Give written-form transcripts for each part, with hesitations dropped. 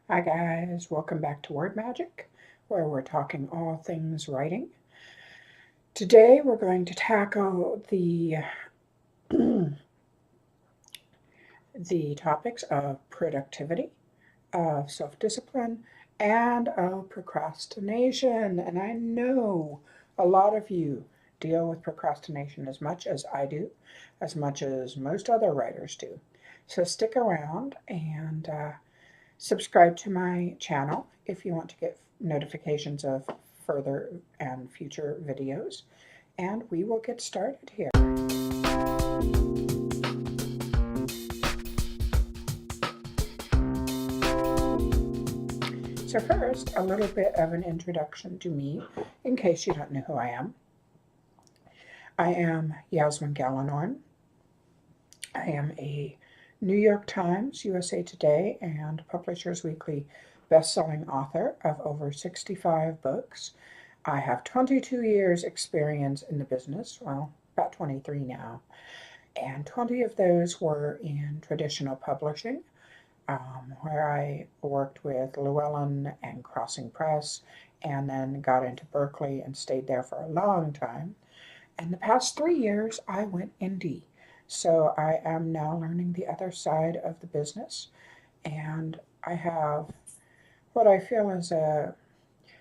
Hi guys, welcome back to Word Magic, where we're talking all things writing. Today we're going to tackle the the topics of productivity, of self-discipline, and of procrastination. And I know a lot of you deal with procrastination as much as I do, as much as most other writers do. So stick around and subscribe to my channel if you want to get notifications of further and future videos. And we will get started here. So first, a little bit of an introduction to me, in case you don't know who I am. I am Yasmine Galenorn. I am a New York Times, USA Today, and Publishers Weekly best-selling author of over 65 books. I have 22 years experience in the business, well, about 23 now, and 20 of those were in traditional publishing, where I worked with Llewellyn and Crossing Press, and then got into Berkeley and stayed there for a long time. And the past 3 years, I went indie. So I am now learning the other side of the business, and I have what I feel is a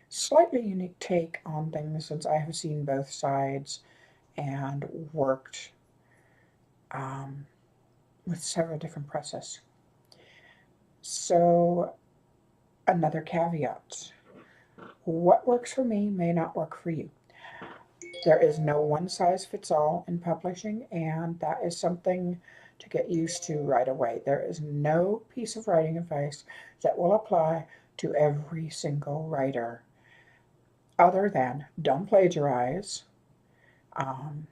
slightly unique take on things since I have seen both sides and worked with several different presses. So another caveat, what works for me may not work for you. There is no one size fits all in publishing, and that is something to get used to right away. There is no piece of writing advice that will apply to every single writer, other than don't plagiarize, and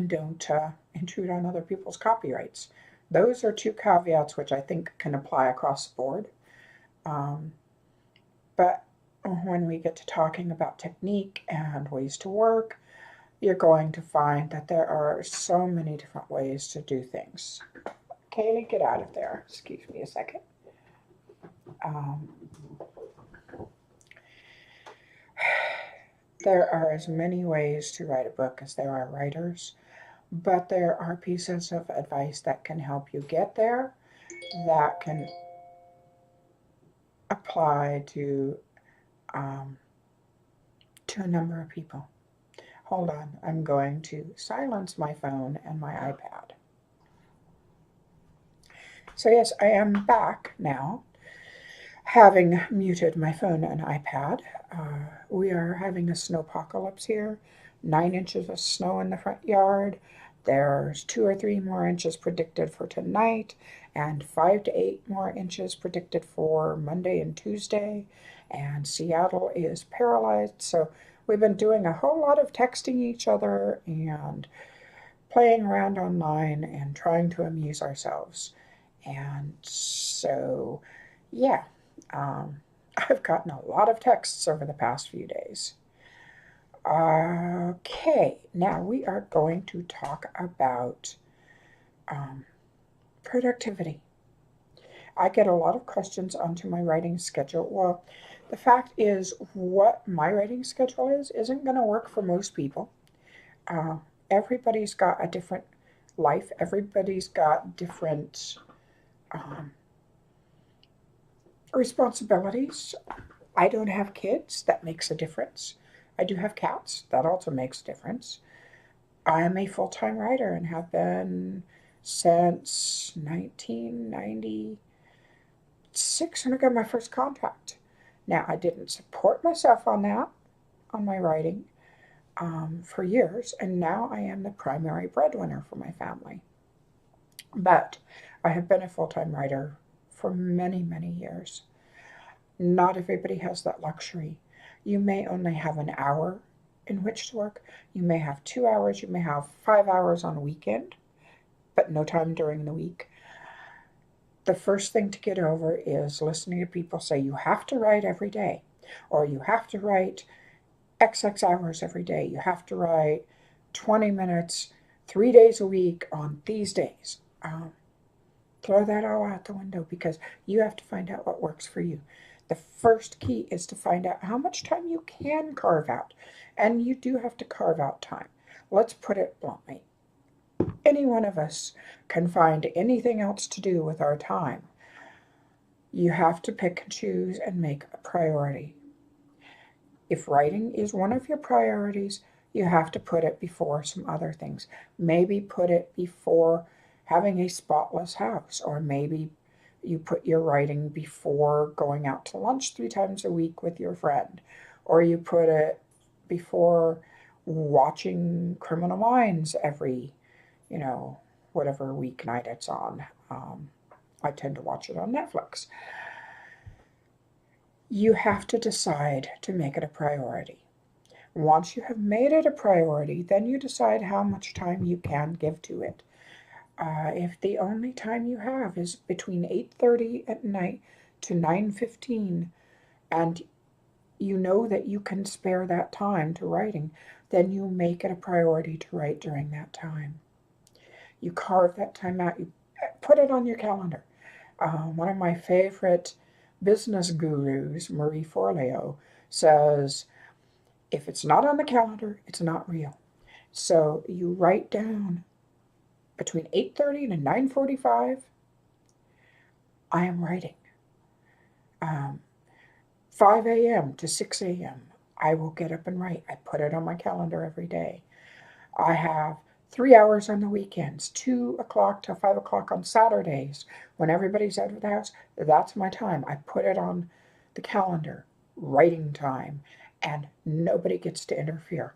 don't intrude on other people's copyrights. Those are two caveats which I think can apply across the board. But when we get to talking about technique and ways to work, you're going to find that there are so many different ways to do things. Kaylee, get out of there. Excuse me a second. There are as many ways to write a book as there are writers, but there are pieces of advice that can help you get there, that can apply to a number of people. Hold on, I'm going to silence my phone and my iPad. So yes, I am back now, having muted my phone and iPad. We are having a snowpocalypse here, 9 inches of snow in the front yard. There's 2 or 3 more inches predicted for tonight, and 5 to 8 more inches predicted for Monday and Tuesday. And Seattle is paralyzed, so we've been doing a whole lot of texting each other and playing around online and trying to amuse ourselves. And so, yeah, I've gotten a lot of texts over the past few days. Okay, now we are going to talk about productivity. I get a lot of questions onto my writing schedule. Well, the fact is, what my writing schedule is isn't going to work for most people. Everybody's got a different life. Everybody's got different responsibilities. I don't have kids. That makes a difference. I do have cats. That also makes a difference. I am a full-time writer and have been since 1996 when I got my first contract. Now, I didn't support myself on that, on my writing, for years, and now I am the primary breadwinner for my family. But I have been a full-time writer for many, many years. Not everybody has that luxury. You may only have an hour in which to work. You may have 2 hours. You may have 5 hours on a weekend, but no time during the week. The first thing to get over is listening to people say you have to write every day, or you have to write XX hours every day. You have to write 20 minutes, 3 days a week on these days. Throw that all out the window because you have to find out what works for you. The first key is to find out how much time you can carve out. And you do have to carve out time. Let's put it bluntly. Any one of us can find anything else to do with our time. You have to pick and choose and make a priority. If writing is one of your priorities, you have to put it before some other things. Maybe put it before having a spotless house, or maybe you put your writing before going out to lunch 3 times a week with your friend, or you put it before watching Criminal Minds every, whatever weeknight it's on. I tend to watch it on Netflix. You have to decide to make it a priority. Once you have made it a priority, then you decide how much time you can give to it. If the only time you have is between 8:30 at night to 9:15, and you know that you can spare that time to writing, then you make it a priority to write during that time. You carve that time out. You put it on your calendar. One of my favorite business gurus, Marie Forleo, says, if it's not on the calendar, it's not real. So you write down between 8:30 and 9:45, I am writing. 5 a.m. to 6 a.m., I will get up and write. I put it on my calendar every day. I have 3 hours on the weekends, 2 o'clock to 5 o'clock on Saturdays when everybody's out of the house. That's my time. I put it on the calendar, writing time, and nobody gets to interfere.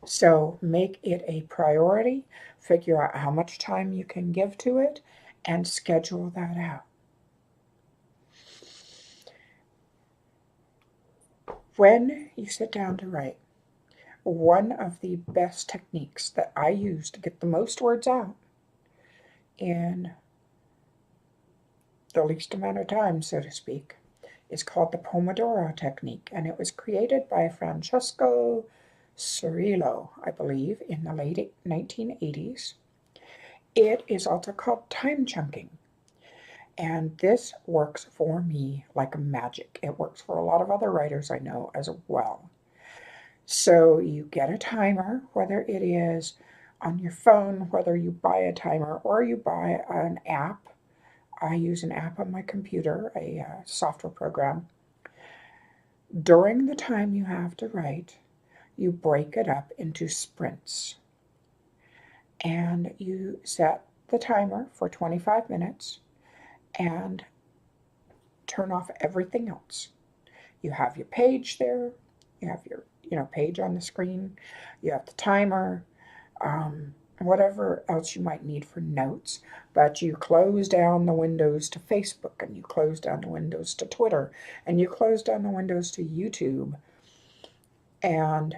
So make it a priority, figure out how much time you can give to it, and schedule that out. When you sit down to write, one of the best techniques that I use to get the most words out in the least amount of time, so to speak, is called the Pomodoro technique, and it was created by Francesco Cirillo, I believe, in the late 1980s. It is also called time chunking, and this works for me like magic. It works for a lot of other writers I know as well. So you get a timer, whether it is on your phone, whether you buy a timer or you buy an app. I use an app on my computer, a software program. During the time you have to write, you break it up into sprints. And you set the timer for 25 minutes and turn off everything else. You have your page there, you have your page on the screen, you have the timer, whatever else you might need for notes, but you close down the windows to Facebook, and you close down the windows to Twitter, and you close down the windows to YouTube, and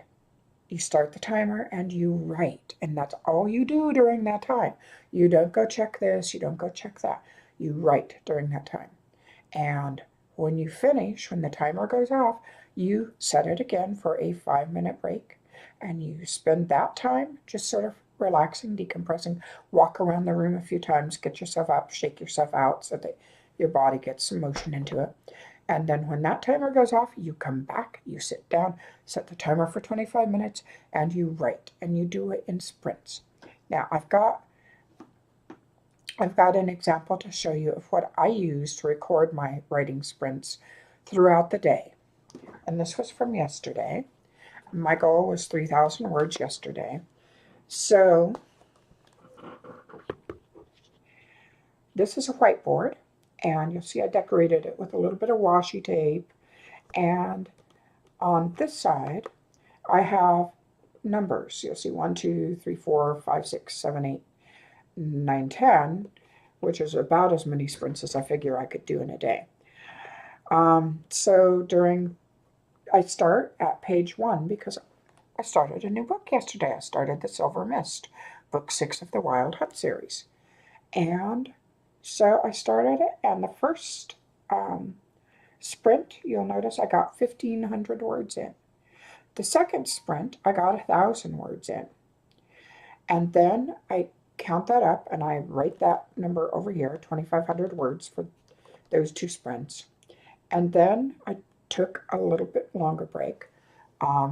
you start the timer and you write, and that's all you do during that time. You don't go check this, you don't go check that. You write during that time. And when you finish, when the timer goes off, you set it again for a 5-minute break, and you spend that time just sort of relaxing, decompressing, walk around the room a few times, get yourself up, shake yourself out so that your body gets some motion into it. And then when that timer goes off, you come back, you sit down, set the timer for 25 minutes, and you write, and you do it in sprints. Now, I've got an example to show you of what I use to record my writing sprints throughout the day. And this was from yesterday. My goal was 3,000 words yesterday. So this is a whiteboard, and you'll see I decorated it with a little bit of washi tape. And on this side, I have numbers. You'll see 1, 2, 3, 4, 5, 6, 7, 8, 9, 10, which is about as many sprints as I figure I could do in a day. So I start at page 1 because I started a new book yesterday. I started The Silver Mist, book 6 of the Wild Hunt series. And so I started it, and the first sprint, you'll notice I got 1,500 words in. The second sprint, I got 1,000 words in. And then I count that up and I write that number over here, 2,500 words for those 2 sprints. And then I took a little bit longer break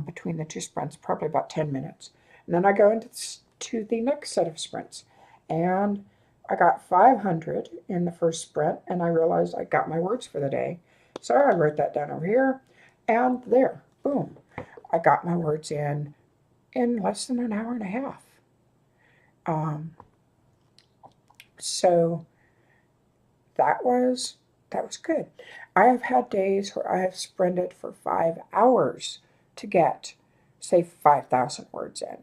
between the 2 sprints, probably about 10 minutes. And then I go into the next set of sprints. And I got 500 in the first sprint, and I realized I got my words for the day. So I wrote that down over here, and there, boom. I got my words in less than an hour and a half. So that was good. I have had days where I have sprinted for 5 hours to get, say, 5,000 words in.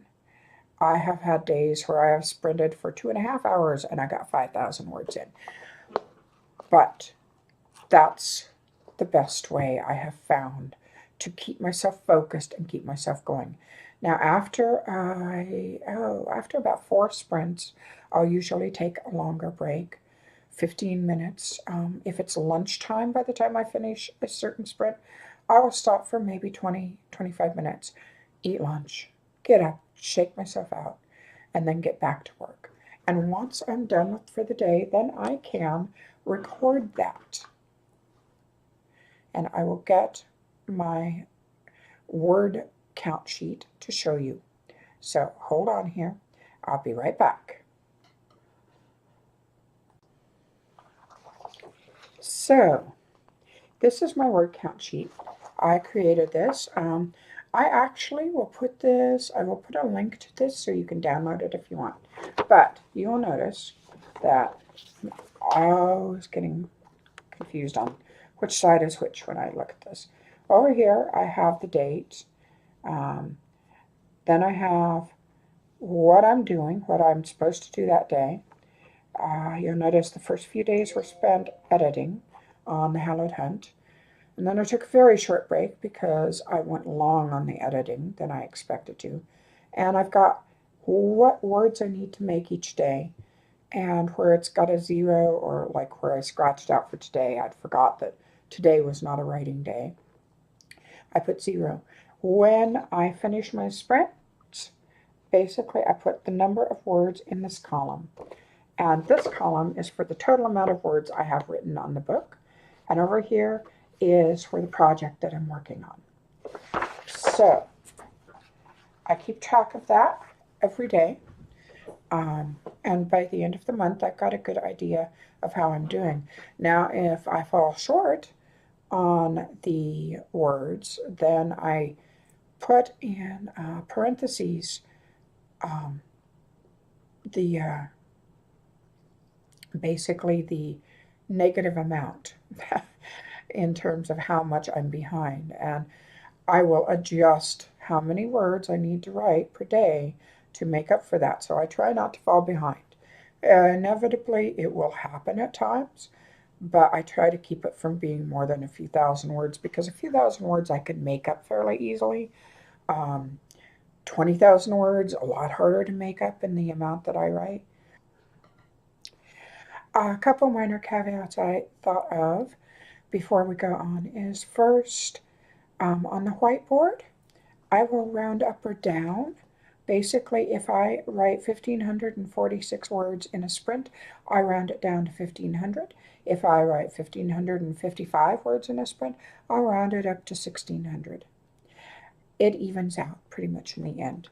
I have had days where I have sprinted for 2.5 hours and I got 5,000 words in. But that's the best way I have found to keep myself focused and keep myself going. Now, after about 4 sprints, I'll usually take a longer break, 15 minutes. If it's lunchtime by the time I finish a certain sprint, I will stop for maybe 20, 25 minutes, eat lunch, get up, shake myself out, and then get back to work. And once I'm done for the day, then I can record that. And I will get my word count sheet to show you. So hold on here. I'll be right back. So this is my word count sheet. I created this. I actually will put this, I will put a link to this so you can download it if you want. But you will notice that I was getting confused on which side is which when I look at this. Over here I have the date. Then I have what I'm doing, what I'm supposed to do that day. You'll notice the first few days were spent editing on the Hallowed Hunt. And then I took a very short break because I went long on the editing than I expected to. And I've got what words I need to make each day. And where it's got a 0, or like where I scratched out for today, I'd forgot that today was not a writing day. I put 0. When I finish my sprints, basically I put the number of words in this column. And this column is for the total amount of words I have written on the book. And over here is for the project that I'm working on. So I keep track of that every day. And by the end of the month, I've got a good idea of how I'm doing. Now, if I fall short on the words, then I put in parentheses basically the negative amount in terms of how much I'm behind. And I will adjust how many words I need to write per day to make up for that. So I try not to fall behind. Inevitably, it will happen at times, but I try to keep it from being more than a few thousand words, because a few thousand words I can make up fairly easily. 20,000 words, a lot harder to make up in the amount that I write. A couple minor caveats I thought of before we go on is first, on the whiteboard, I will round up or down. Basically, if I write 1,546 words in a sprint, I round it down to 1,500. If I write 1,555 words in a sprint, I'll round it up to 1,600. It evens out pretty much in the end.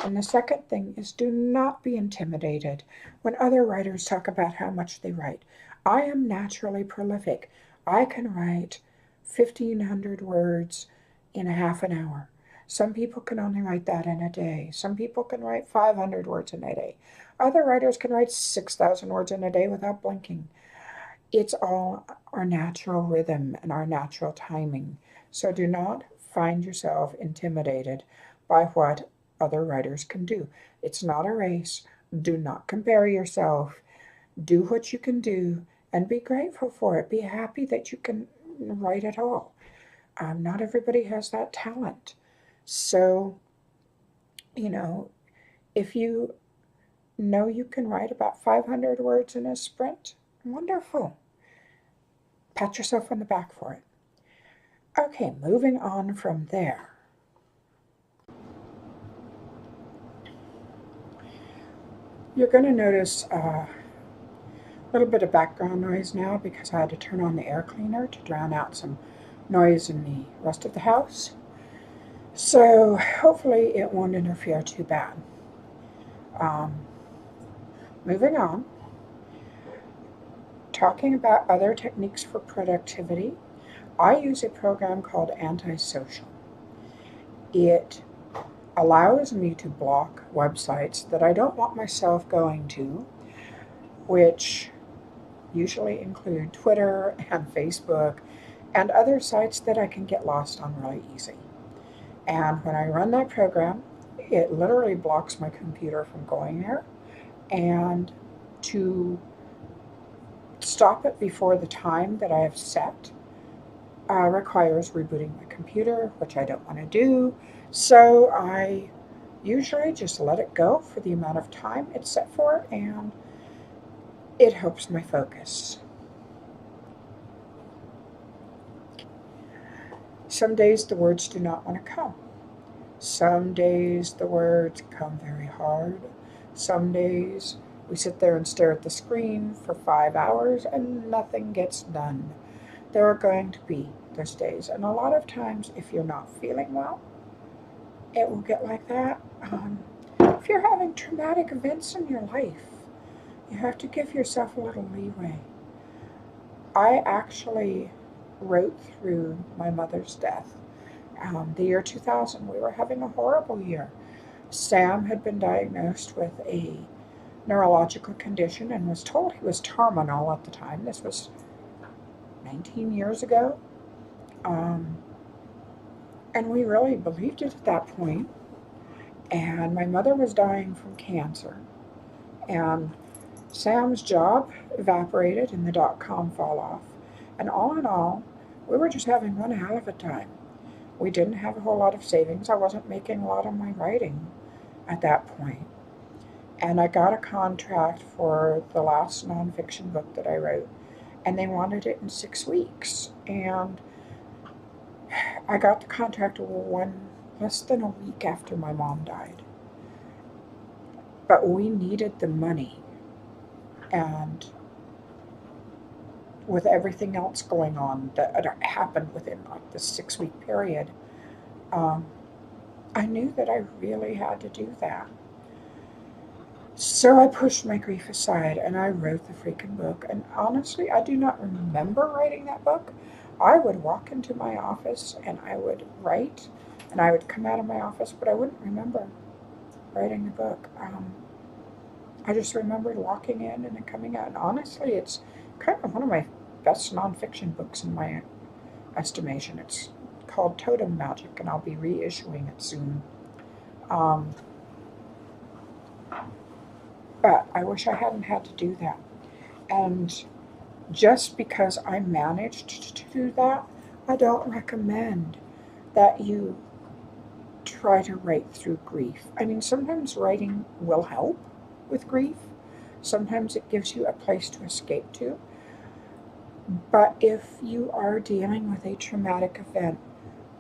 And the second thing is, do not be intimidated when other writers talk about how much they write. I am naturally prolific. I can write 1,500 words in a half an hour. Some people can only write that in a day. Some people can write 500 words in a day. Other writers can write 6,000 words in a day without blinking. It's all our natural rhythm and our natural timing. So do not find yourself intimidated by what other writers can do. It's not a race. Do not compare yourself. Do what you can do and be grateful for it. Be happy that you can write at all. Not everybody has that talent. So, if you know you can write about 500 words in a sprint, wonderful. Pat yourself on the back for it. Okay, moving on from there. You're going to notice a little bit of background noise now because I had to turn on the air cleaner to drown out some noise in the rest of the house. So hopefully it won't interfere too bad. Um, Moving on, talking about other techniques for productivity, I use a program called Antisocial. It allows me to block websites that I don't want myself going to, which usually include Twitter and Facebook and other sites that I can get lost on really easy. And when I run that program, it literally blocks my computer from going there. And to stop it before the time that I have set requires rebooting my computer, which I don't want to do. So I usually just let it go for the amount of time it's set for, and it helps my focus. Some days the words do not want to come. Some days the words come very hard. Some days we sit there and stare at the screen for 5 hours and nothing gets done. There are going to be those days. And a lot of times, if you're not feeling well, it will get like that. If you're having traumatic events in your life, you have to give yourself a little leeway. I actually wrote through my mother's death. The year 2000, we were having a horrible year. Sam had been diagnosed with a neurological condition and was told he was terminal at the time. This was 19 years ago. And we really believed it at that point. And my mother was dying from cancer. And Sam's job evaporated in the dot-com fall off. And all in all, we were just having one hell of a time. We didn't have a whole lot of savings. I wasn't making a lot of my writing at that point. And I got a contract for the last nonfiction book that I wrote, and they wanted it in 6 weeks. And I got the contract less than a week after my mom died. But we needed the money. And with everything else going on that happened within like the 6 week period, I knew that I really had to do that. So I pushed my grief aside and I wrote the freaking book. And honestly, I do not remember writing that book. I would walk into my office and I would write, and I would come out of my office, but I wouldn't remember writing the book. I just remembered walking in and then coming out. And honestly, it's kind of one of my best nonfiction books in my estimation. It's called Totem Magic, and I'll be reissuing it soon. But I wish I hadn't had to do that. And just because I managed to do that, I don't recommend that you try to write through grief. I mean, sometimes writing will help with grief. Sometimes it gives you a place to escape to. But if you are dealing with a traumatic event,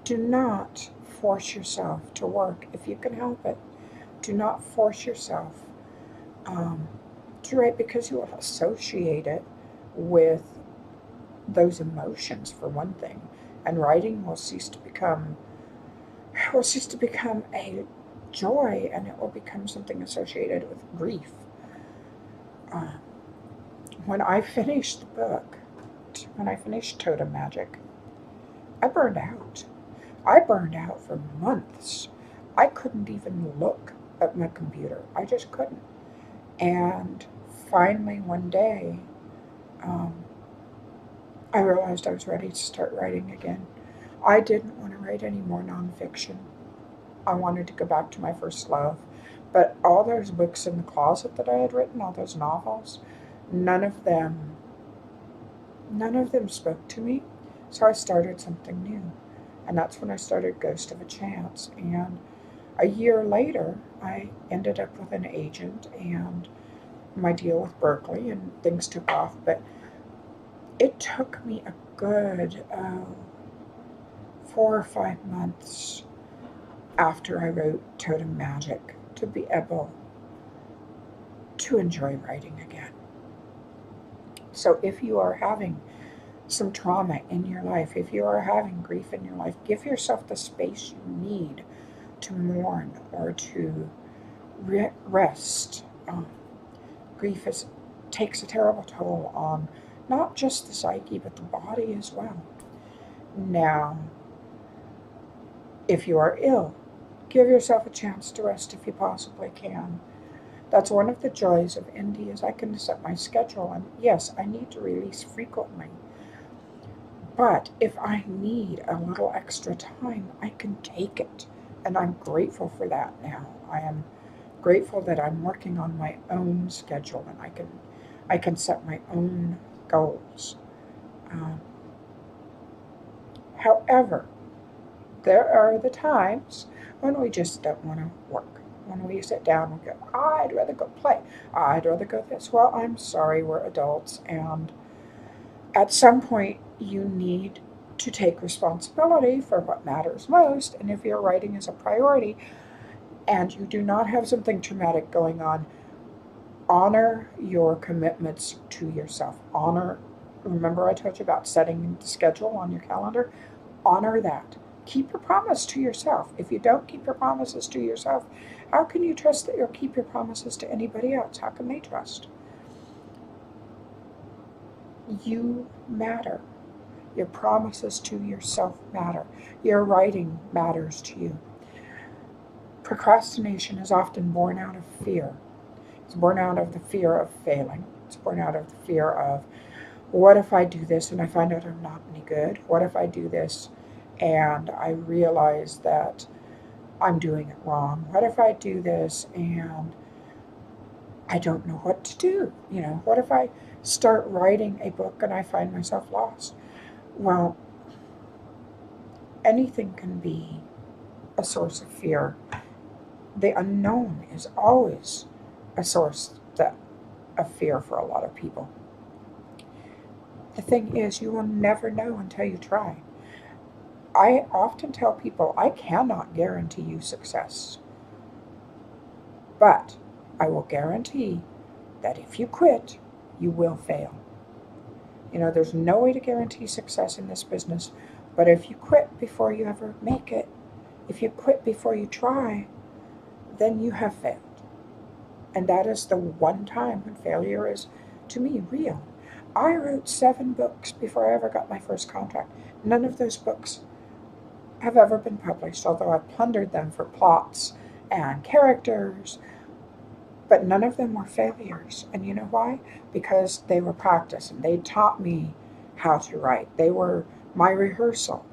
do not force yourself to work if you can help it. Do not force yourself to write, because you will associate it with those emotions, for one thing, and writing will cease to become a joy, and it will become something associated with grief. When I finished the book, when I finished Totem Magic, I burned out. I burned out for months. I couldn't even look at my computer. I just couldn't. And finally, one day, I realized I was ready to start writing again. I didn't want to write any more nonfiction. I wanted to go back to my first love. But all those books in the closet that I had written, all those novels, none of them spoke to me. So I started something new. And that's when I started Ghost of a Chance. And a year later, I ended up with an agent and my deal with Berkeley, and things took off. But it took me a good 4 or 5 months after I wrote Totem Magic to be able to enjoy writing again. So if you are having some trauma in your life, if you are having grief in your life, give yourself the space you need to mourn or to rest. Grief takes a terrible toll on not just the psyche, but the body as well. Now, if you are ill, give yourself a chance to rest if you possibly can. That's one of the joys of indie is I can set my schedule, and yes, I need to release frequently. But if I need a little extra time, I can take it. And I'm grateful for that now. I am grateful that I'm working on my own schedule and I can set my own goals. However, there are the times when we just don't want to work. When we sit down and go, I'd rather go play. I'd rather go this. Well, I'm sorry, we're adults, and at some point you need to take responsibility for what matters most. And if your writing is a priority and you do not have something traumatic going on, honor your commitments to yourself. Remember I told you about setting the schedule on your calendar? Honor that. Keep your promise to yourself. If you don't keep your promises to yourself, how can you trust that you'll keep your promises to anybody else? How can they trust? You matter. Your promises to yourself matter. Your writing matters to you. Procrastination is often born out of fear. It's born out of the fear of failing. It's born out of the fear of, what if I do this and I find out I'm not any good? What if I do this and I realize that I'm doing it wrong? What if I do this and I don't know what to do? What if I start writing a book and I find myself lost? Well, anything can be a source of fear. The unknown is always a source of fear for a lot of people. The thing is, you will never know until you try. I often tell people I cannot guarantee you success, but I will guarantee that if you quit, you will fail. There's no way to guarantee success in this business, but if you quit before you ever make it, if you quit before you try, then you have failed. And that is the one time when failure is, to me, real. I wrote 7 books before I ever got my first contract. None of those books have ever been published, although I plundered them for plots and characters, but none of them were failures. And you know why? Because they were practice and they taught me how to write. They were my rehearsal.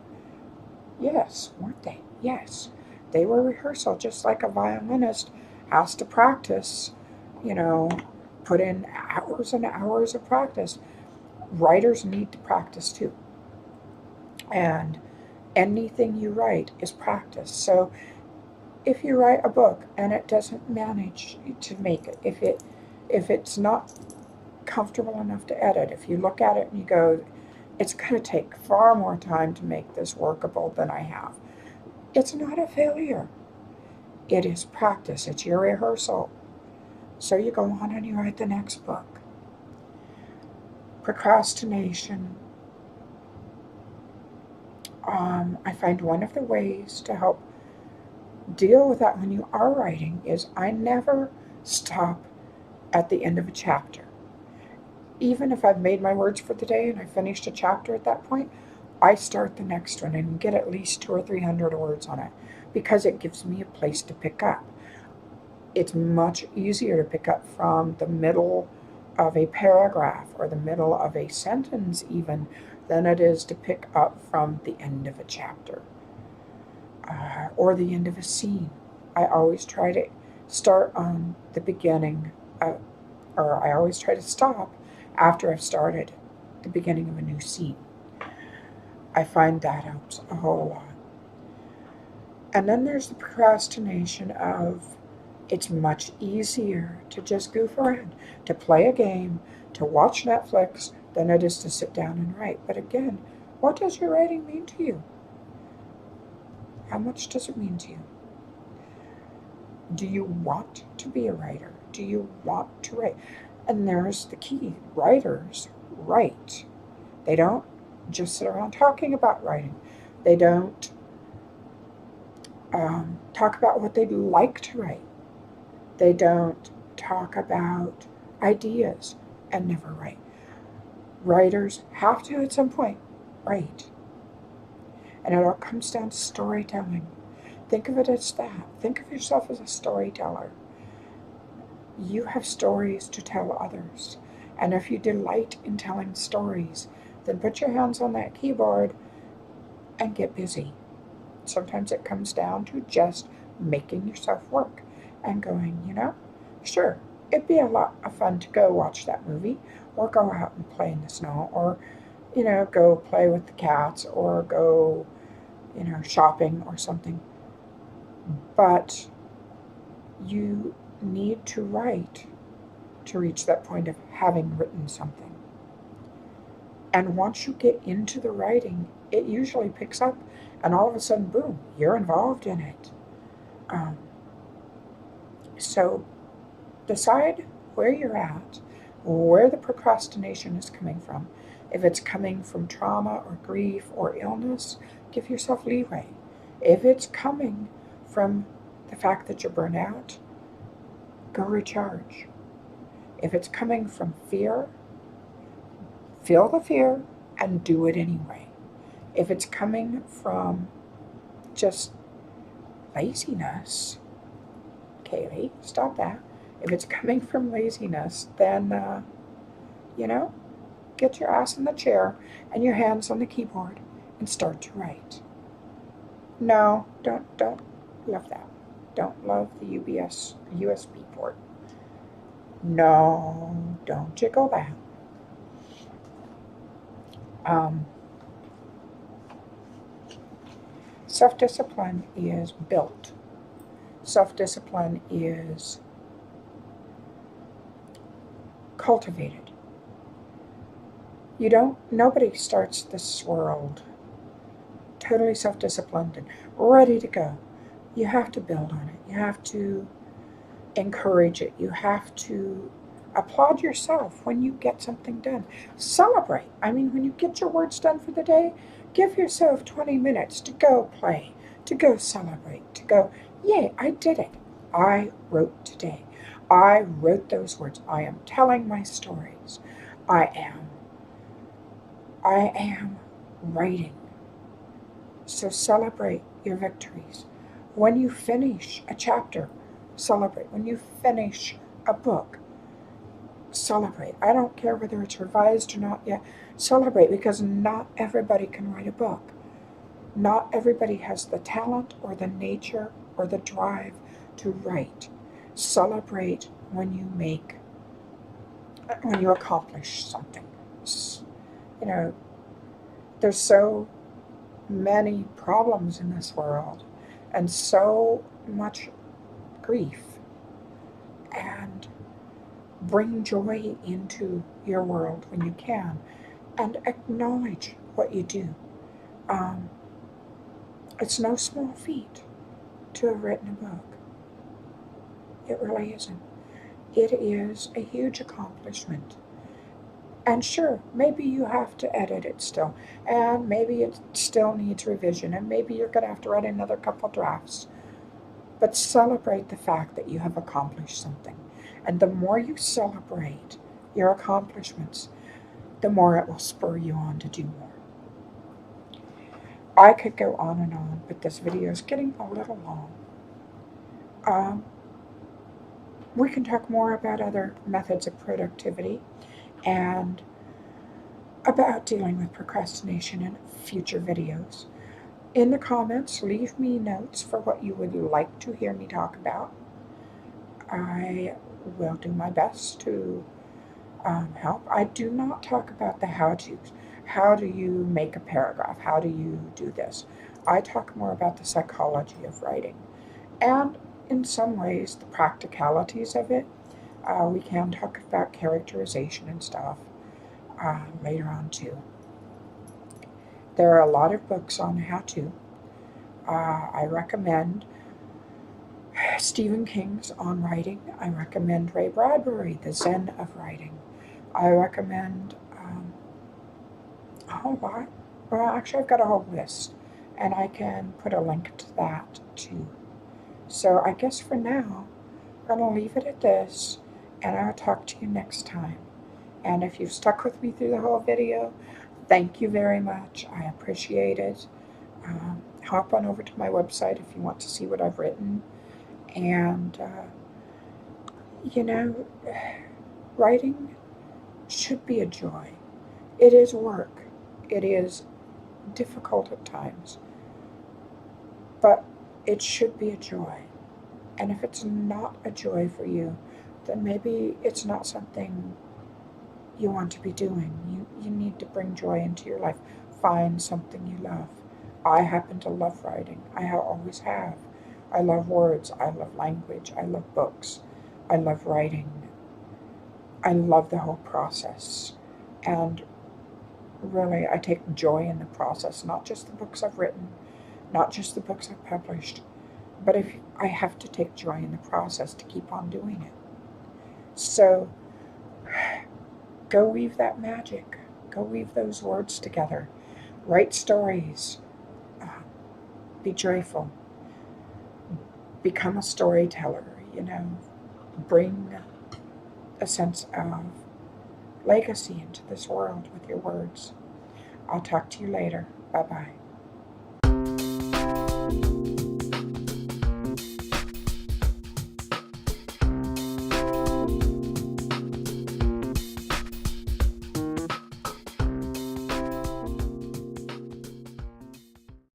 Yes, weren't they? Yes, they were rehearsal, just like a violinist has to practice, put in hours and hours of practice. Writers need to practice too. And anything you write is practice. So if you write a book and it doesn't manage to make it, if it's not comfortable enough to edit, if you look at it and you go, it's going to take far more time to make this workable than I have, it's not a failure. It is practice. It's your rehearsal. So you go on and you write the next book. Procrastination. I find one of the ways to help deal with that when you are writing is I never stop at the end of a chapter. Even if I've made my words for the day and I finished a chapter at that point, I start the next one and get at least 200 or 300 words on it because it gives me a place to pick up. It's much easier to pick up from the middle of a paragraph or the middle of a sentence even than it is to pick up from the end of a chapter or the end of a scene. I always try to start on the beginning or I always try to stop after I've started the beginning of a new scene. I find that helps a whole lot. And then there's the procrastination of it's much easier to just goof around, to play a game, to watch Netflix than it is to sit down and write. But again, what does your writing mean to you? How much does it mean to you? Do you want to be a writer? do you want to write? And there's the key. Writers write. They don't just sit around talking about writing. They don't talk about what they'd like to write. They don't talk about ideas and never write. Writers have to, at some point, write. And it all comes down to storytelling. Think of it as that. Think of yourself as a storyteller. You have stories to tell others. And if you delight in telling stories, then put your hands on that keyboard and get busy. Sometimes it comes down to just making yourself work and going, sure, it'd be a lot of fun to go watch that movie or go out and play in the snow or, go play with the cats or go, shopping or something. But you need to write to reach that point of having written something. And once you get into the writing, it usually picks up, and all of a sudden, boom, you're involved in it. So decide where you're at, where the procrastination is coming from. If it's coming from trauma or grief or illness, give yourself leeway. If it's coming from the fact that you're burnt out, go recharge. If it's coming from fear, feel the fear and do it anyway. If it's coming from just laziness, Kaylee, stop that. If it's coming from laziness, then, get your ass in the chair and your hands on the keyboard and start to write. No, don't love that. Don't love the USB port. No, don't jiggle that. Self-discipline is built. Self-discipline is cultivated. Nobody starts this world totally self-disciplined and ready to go. You have to build on it. You have to encourage it. You have to applaud yourself when you get something done. Celebrate. When you get your words done for the day, give yourself 20 minutes to go play, to go celebrate, to go, yay, I did it. I wrote today. I wrote those words. I am telling my stories. I am writing. So celebrate your victories. When you finish a chapter, celebrate. When you finish a book, celebrate. I don't care whether it's revised or not yet. Celebrate, because not everybody can write a book. Not everybody has the talent or the nature or the drive to write. Celebrate when you accomplish something. There's so many problems in this world and so much grief, and bring joy into your world when you can, and acknowledge what you do. It's no small feat to have written a book. It really isn't. It is a huge accomplishment. And sure, maybe you have to edit it still, and maybe it still needs revision, and maybe you're going to have to write another couple drafts. But celebrate the fact that you have accomplished something. And the more you celebrate your accomplishments, the more it will spur you on to do more. I could go on and on, but this video is getting a little long. We can talk more about other methods of productivity and about dealing with procrastination in future videos. In the comments, leave me notes for what you would like to hear me talk about. I will do my best to help. I do not talk about the how-tos. How do you make a paragraph? How do you do this? I talk more about the psychology of writing, and in some ways the practicalities of it. We can talk about characterization and stuff later on too. There are a lot of books on how to. I recommend Stephen King's on writing. I recommend Ray Bradbury, The Zen of Writing. I recommend a whole lot. Well, actually, I've got a whole list, and I can put a link to that too. So I guess for now, I'm going to leave it at this, and I'll talk to you next time. And if you've stuck with me through the whole video, thank you very much. I appreciate it. Hop on over to my website if you want to see what I've written. And, you know, writing should be a joy. It is work. It is difficult at times. But it should be a joy. And if it's not a joy for you, then maybe it's not something you want to be doing. You need to bring joy into your life. Find something you love. I happen to love writing. I always have. I love words. I love language. I love books. I love writing. I love the whole process. And really, I take joy in the process, not just the books I've written, not just the books I've published, but if I have to take joy in the process to keep on doing it. So go weave that magic. Go weave those words together. Write stories. Be joyful. Become a storyteller, Bring a sense of legacy into this world with your words. I'll talk to you later. Bye-bye.